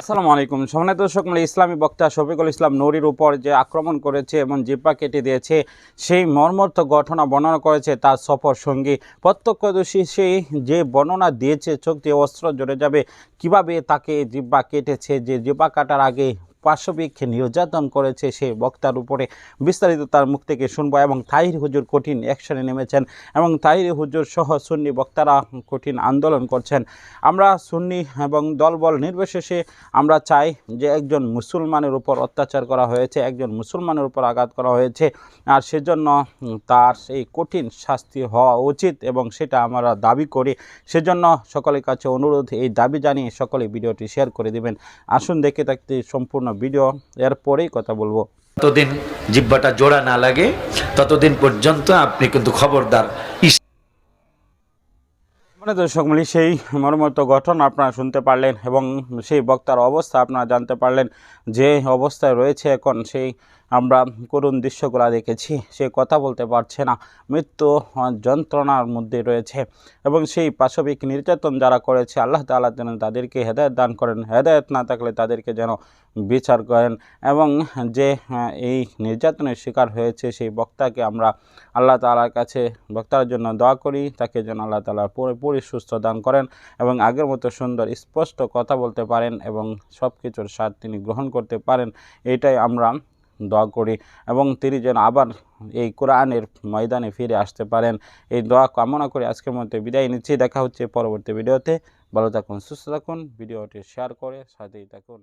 আসসালামু আলাইকুম সম্মানিত দর্শক, ইসলামী বক্তা শফিকুল ইসলাম নূরীর উপর যে আক্রমণ করেছে এবং জিহ্বা কেটে দিয়েছে সেই মর্মান্তিক ঘটনা বর্ণনা করেছে তার সফর সঙ্গী। প্রত্যক্ষদর্শী সেই যে বর্ণনা দিয়েছে, চোখ দিয়ে অস্ত্র জ্বলে যাবে কিভাবে তাকে জিহ্বা কেটেছে, যে জিহ্বা কাটার আগে পাশবিক নির্যাতন করেছে সেই বক্তার উপরে। বিস্তারিত তার মুখ থেকে শুনবো এবং তাহির হুজুর কঠিন অ্যাকশনে নেমেছেন এবং তাহির হুজুর সহ সুন্নি বক্তারা কঠিন আন্দোলন করছেন। আমরা সুন্নি এবং দলবল নির্বিশেষে আমরা চাই যে একজন মুসলমানের উপর অত্যাচার করা হয়েছে, একজন মুসলমানের উপর আঘাত করা হয়েছে, আর সেজন্য তার সেই কঠিন শাস্তি হওয়া উচিত এবং সেটা আমরা দাবি করি। সেজন্য সকলের কাছে অনুরোধ, এই দাবি জানিয়ে সকলে ভিডিওটি শেয়ার করে দিবেন। আসুন দেখে থাকতে সম্পূর্ণ ভিডিও, এরপরেই কথা বলবো। ততদিন জিহ্বাটা জোড়া না লাগে ততদিন পর্যন্ত আপনি কিন্তু খবরদার। মানে দর্শক সেই মর্মান্তিক ঘটনা আপনারা শুনতে পারলেন এবং সেই বক্তার অবস্থা আপনারা জানতে পারলেন, যে অবস্থায় রয়েছে এখন। সেই আমরা করুণ দৃশ্যগুলো দেখেছি, সে কথা বলতে পারছে না, মৃত্যু যন্ত্রণার মধ্যে রয়েছে এবং সেই পাশবিক নির্যাতন যারা করেছে আল্লাহ তাআলা যেন তাদেরকে হেদায়েত দান করেন, হেদায়েত না থাকলে তাদেরকে যেন বিচার করেন। এবং যে এই নির্যাতনের শিকার হয়েছে সেই বক্তাকে আমরা আল্লাহ তাআলার কাছে বক্তার জন্য দোয়া করি, তাকে যেন আল্লাহ তাআলা পুরোপুরি সুস্থ দান করেন এবং আগের মতো সুন্দর স্পষ্ট কথা বলতে পারেন এবং সব কিছুর স্বাদ তিনি গ্রহণ করতে পারেন, এটাই আমরা দোয়া করি। এবং তিনি যেন আবার এই কোরআনের ময়দানে ফিরে আসতে পারেন, এই দোয়া কামনা করে আজকের মধ্যে বিদায় নিচ্ছি। দেখা হচ্ছে পরবর্তী ভিডিওতে। ভালো থাকুন, সুস্থ থাকুন, ভিডিওটি শেয়ার করে সাথেই থাকুন।